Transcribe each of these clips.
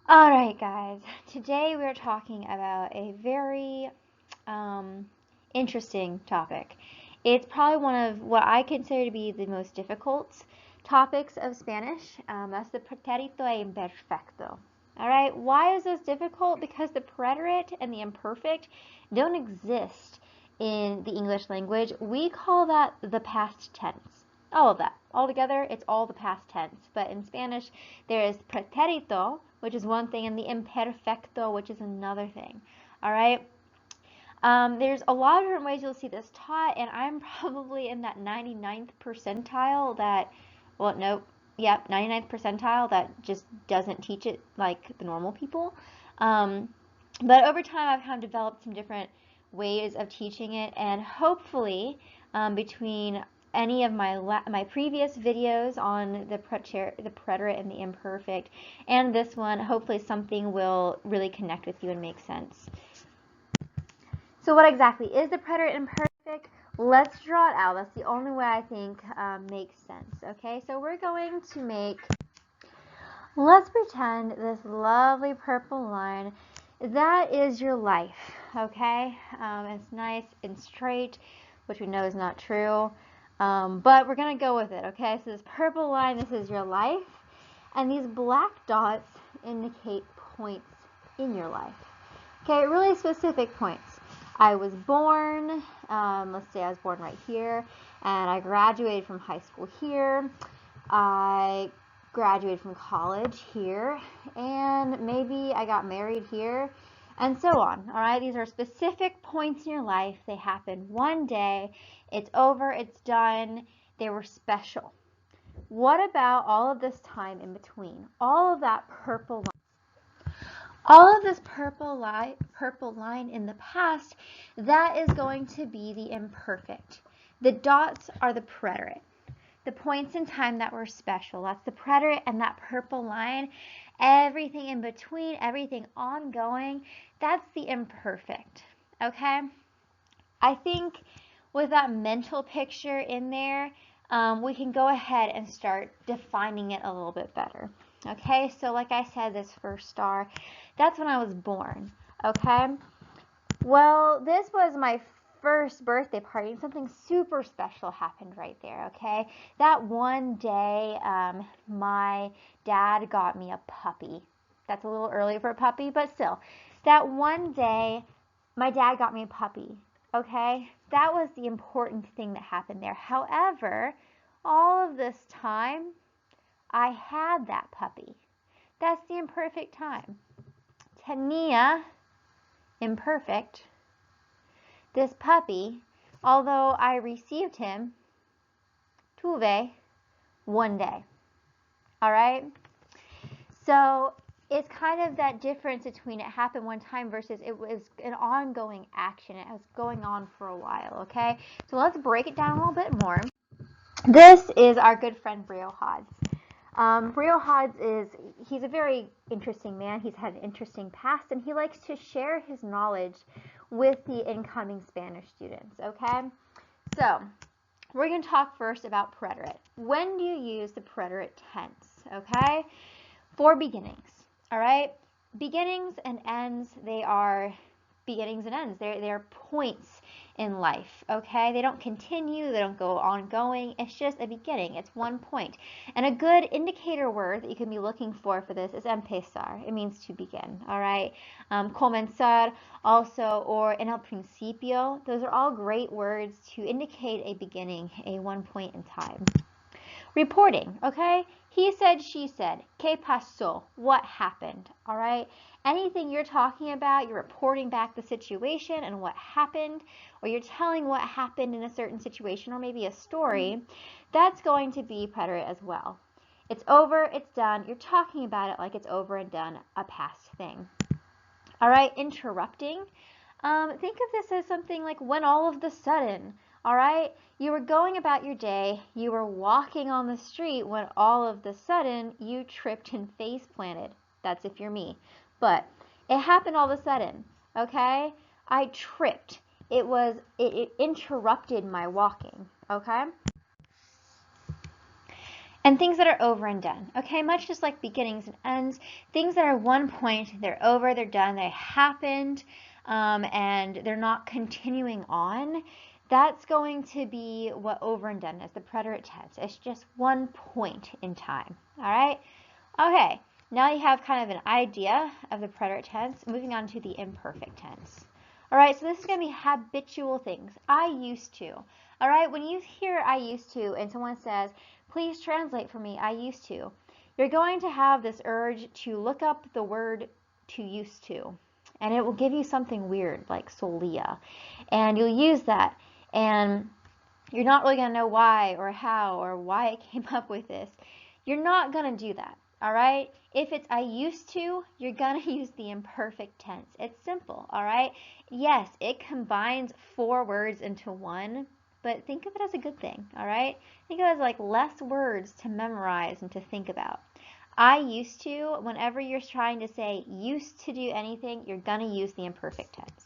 All right, guys. Today we're talking about a very interesting topic. It's probably one of what I consider to be the most difficult topics of Spanish. That's the pretérito e imperfecto. All right. Why is this difficult? Because the preterite and the imperfect don't exist in the English language. We call that the past tense. All of that. All together, it's all the past tense. But in Spanish, there is pretérito, which is one thing, and the imperfecto, which is another thing. All right. There's a lot of different ways you'll see this taught, and I'm probably in that 99th percentile that, well, nope, yep, 99th percentile that just doesn't teach it like the normal people. But over time, I've kind of developed some different ways of teaching it, and hopefully, between any of my previous videos on the preterite and the imperfect, and this one, hopefully something will really connect with you and make sense. So what exactly is the preterite and imperfect? Let's draw it out. That's the only way I think makes sense. Okay, so we're going to let's pretend this lovely purple line, that is your life. Okay, it's nice and straight, which we know is not true. But we're going to go with it, okay? So this purple line, this is your life, and these black dots indicate points in your life. Okay, really specific points. I was born, let's say I was born right here, and I graduated from high school here. I graduated from college here, and maybe I got married here, and so on. All right, these are specific points in your life. They happened one day. It's over. It's done. They were special. What about all of this time in between? All of that purple line. All of this purple line in the past, that is going to be the imperfect. The dots are the preterite. The points in time that were special, that's the preterite, and that purple line, everything in between, everything ongoing, that's the imperfect, okay? I think with that mental picture in there, we can go ahead and start defining it a little bit better. Okay, so like I said, this first star, that's when I was born. Okay, well, this was my first birthday party, and something super special happened right there. Okay, that one day, my dad got me a puppy. That's a little early for a puppy, but still, that one day, my dad got me a puppy. Okay, that was the important thing that happened there. However, all of this time, I had that puppy. That's the imperfect time. Tenía, imperfect, this puppy, although I received him, tuve, one day. All right? So it's kind of that difference between it happened one time versus it was an ongoing action. It was going on for a while, okay? So let's break it down a little bit more. This is our good friend Brio Hodds. Brio Hodds he's a very interesting man. He's had an interesting past, and he likes to share his knowledge with the incoming Spanish students, okay? So we're going to talk first about preterite. When do you use the preterite tense, okay? For beginnings, all right? Beginnings and ends, they are beginnings and ends. They're points in life, okay? They don't continue, they don't go ongoing. It's just a beginning. It's one point. And a good indicator word that you can be looking for this is empezar. It means to begin, all right? Comenzar also, or en el principio. Those are all great words to indicate a beginning, a one point in time. Reporting, okay? He said, she said. ¿Qué pasó? What happened? All right? Anything you're talking about, you're reporting back the situation and what happened, or you're telling what happened in a certain situation, or maybe a story, that's going to be preterite as well. It's over, it's done. You're talking about it like it's over and done, a past thing. All right? Interrupting. Think of this as something like when all of the sudden, all right? You were going about your day, you were walking on the street when all of the sudden you tripped and face planted. That's if you're me. But it happened all of a sudden, okay? I tripped. It interrupted my walking, okay? And things that are over and done, okay? Much just like beginnings and ends, things that are one point, they're over, they're done, they happened, and they're not continuing on. That's going to be what over and done is, the preterite tense. It's just one point in time, all right? Okay, now you have kind of an idea of the preterite tense. Moving on to the imperfect tense. All right, so this is going to be habitual things. I used to. All right, when you hear I used to and someone says, please translate for me, I used to, you're going to have this urge to look up the word to used to. And it will give you something weird like solia. And you'll use that. And you're not really going to know why or how or why it came up with this. You're not going to do that. All right? If it's I used to, you're going to use the imperfect tense. It's simple. All right? Yes, it combines 4 words into one, but think of it as a good thing. All right? Think of it as like less words to memorize and to think about. I used to, whenever you're trying to say used to do anything, you're going to use the imperfect tense.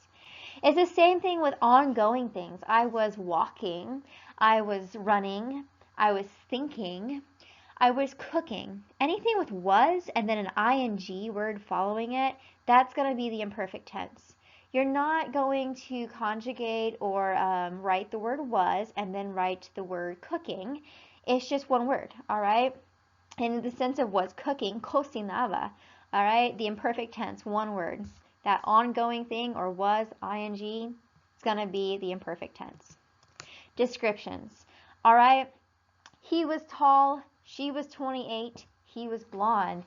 It's the same thing with ongoing things. I was walking, I was running, I was thinking, I was cooking. Anything with was and then an ing word following it, that's going to be the imperfect tense. You're not going to conjugate or write the word was and then write the word cooking. It's just one word, all right? In the sense of was cooking, cocinaba, all right? The imperfect tense, one word. That ongoing thing or was, ing, it's going to be the imperfect tense. Descriptions, all right? He was tall, she was 28, he was blonde,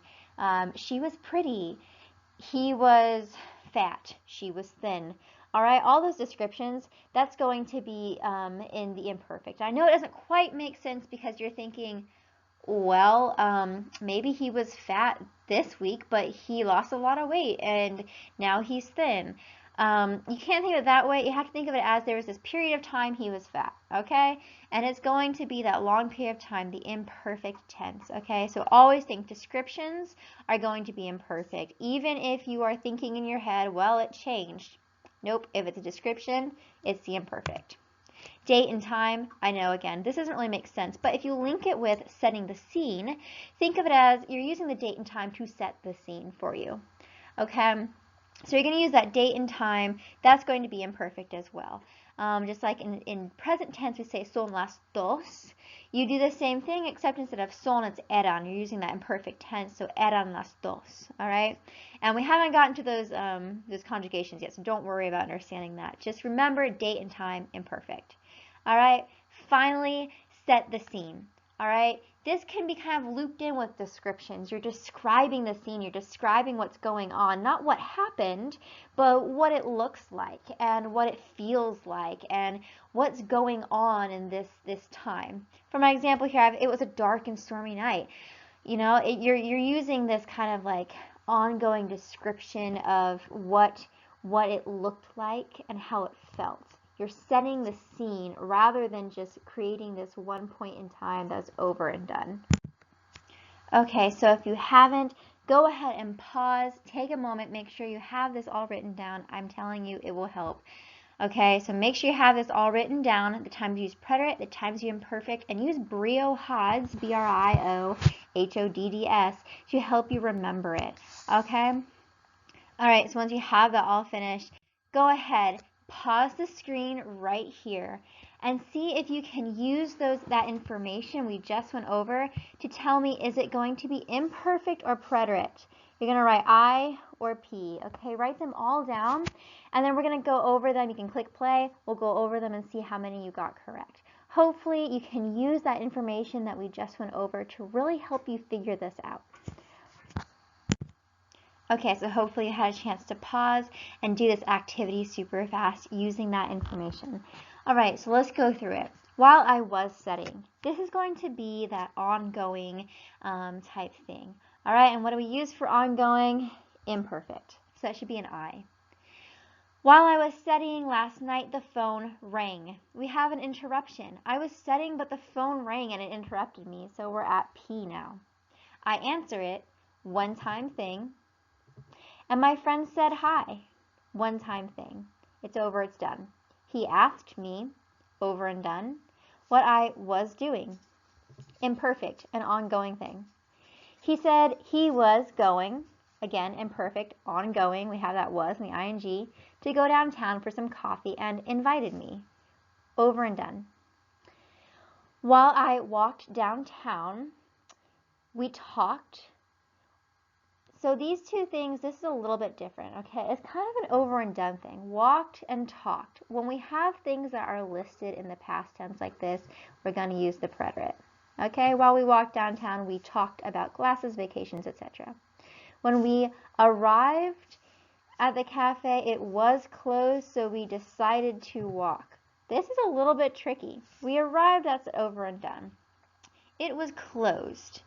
she was pretty, he was fat, she was thin. All right, all those descriptions, that's going to be in the imperfect. I know it doesn't quite make sense because you're thinking, well, maybe he was fat this week, but he lost a lot of weight and now he's thin. You can't think of it that way. You have to think of it as there was this period of time he was fat, okay? And it's going to be that long period of time, the imperfect tense, okay? So always think descriptions are going to be imperfect. Even if you are thinking in your head, well, it changed. Nope, if it's a description, it's the imperfect. Date and time, I know again, this doesn't really make sense, but if you link it with setting the scene, think of it as you're using the date and time to set the scene for you, okay? So you're going to use that date and time. That's going to be imperfect as well. Just like in present tense, we say son las dos. You do the same thing, except instead of son, it's eran. You're using that imperfect tense, so eran las dos. All right? And we haven't gotten to those conjugations yet, so don't worry about understanding that. Just remember date and time, imperfect. All right? Finally, set the scene. All right? This can be kind of looped in with descriptions. You're describing the scene. You're describing what's going on. Not what happened, but what it looks like and what it feels like and what's going on in this time. For my example here, it was a dark and stormy night. You know, you're using this kind of like ongoing description of what it looked like and how it felt. You're setting the scene rather than just creating this one point in time that's over and done. Okay, so if you haven't, go ahead and pause, take a moment, make sure you have this all written down. I'm telling you, it will help. Okay, so make sure you have this all written down, the times you use preterite, the times you imperfect, and use briohodds, B-R-I-O-H-O-D-D-S, to help you remember it. Okay? All right, so once you have that all finished, go ahead, pause the screen right here and see if you can use that information we just went over to tell me, is it going to be imperfect or preterite? You're going to write I or P. Okay, write them all down, and then we're going to go over them. You can click play. We'll go over them and see how many you got correct. Hopefully, you can use that information that we just went over to really help you figure this out. Okay, so hopefully you had a chance to pause and do this activity super fast using that information. All right, so let's go through it. While I was setting, this is going to be that ongoing type thing. All right, and what do we use for ongoing? Imperfect. So that should be an I. While I was studying last night, the phone rang. We have an interruption. I was studying, but the phone rang and it interrupted me, so we're at P now. I answer it, one-time thing. And my friend said hi, one-time thing. It's over, it's done. He asked me, over and done, what I was doing. Imperfect, an ongoing thing. He said he was going, again, imperfect, ongoing, we have that was in the ing, to go downtown for some coffee and invited me. Over and done. While I walked downtown, we talked. So these two things, this is a little bit different, okay? It's kind of an over and done thing. Walked and talked. When we have things that are listed in the past tense like this, we're going to use the preterite. Okay, while we walked downtown, we talked about classes, vacations, etc. When we arrived at the cafe, it was closed, so we decided to walk. This is a little bit tricky. We arrived, that's over and done. It was closed.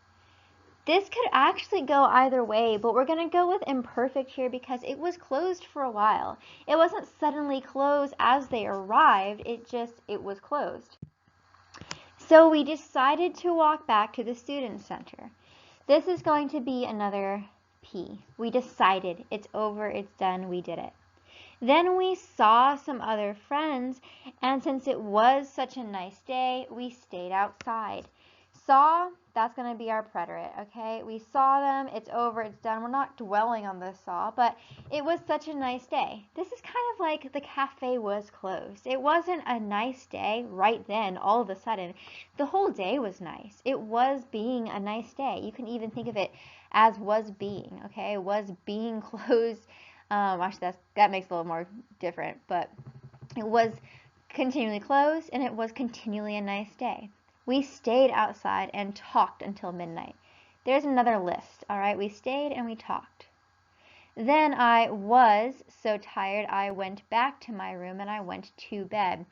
This could actually go either way, but we're going to go with imperfect here because it was closed for a while. It wasn't suddenly closed as they arrived, it was closed. So we decided to walk back to the student center. This is going to be another P. We decided. It's over, it's done, we did it. Then we saw some other friends, and since it was such a nice day, we stayed outside. Saw, that's going to be our preterite, okay? We saw them, it's over, it's done. We're not dwelling on this saw, but it was such a nice day. This is kind of like the cafe was closed. It wasn't a nice day right then, all of a sudden. The whole day was nice. It was being a nice day. You can even think of it as was being, okay? Was being closed. Actually, that makes it a little more different, but it was continually closed, and it was continually a nice day. We stayed outside and talked until midnight. There's another list, all right? We stayed and we talked. Then I was so tired, I went back to my room and I went to bed.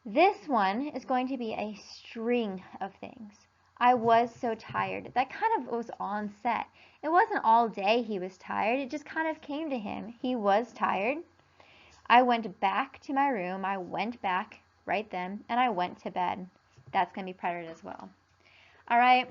This one is going to be a string of things. I was so tired. That kind of was on set. It wasn't all day he was tired. It just kind of came to him. He was tired. I went back to my room. I went back right then, and I went to bed. That's going to be preterite as well. All right,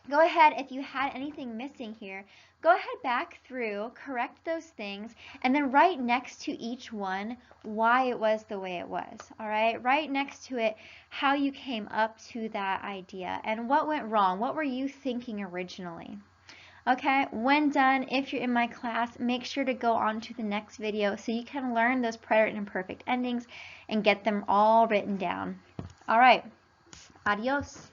go ahead. If you had anything missing here, go ahead back through, correct those things, and then write next to each one why it was the way it was. All right, right next to it how you came up to that idea and what went wrong. What were you thinking originally? Okay, when done, if you're in my class, make sure to go on to the next video so you can learn those preterite and imperfect endings and get them all written down. All right, adios.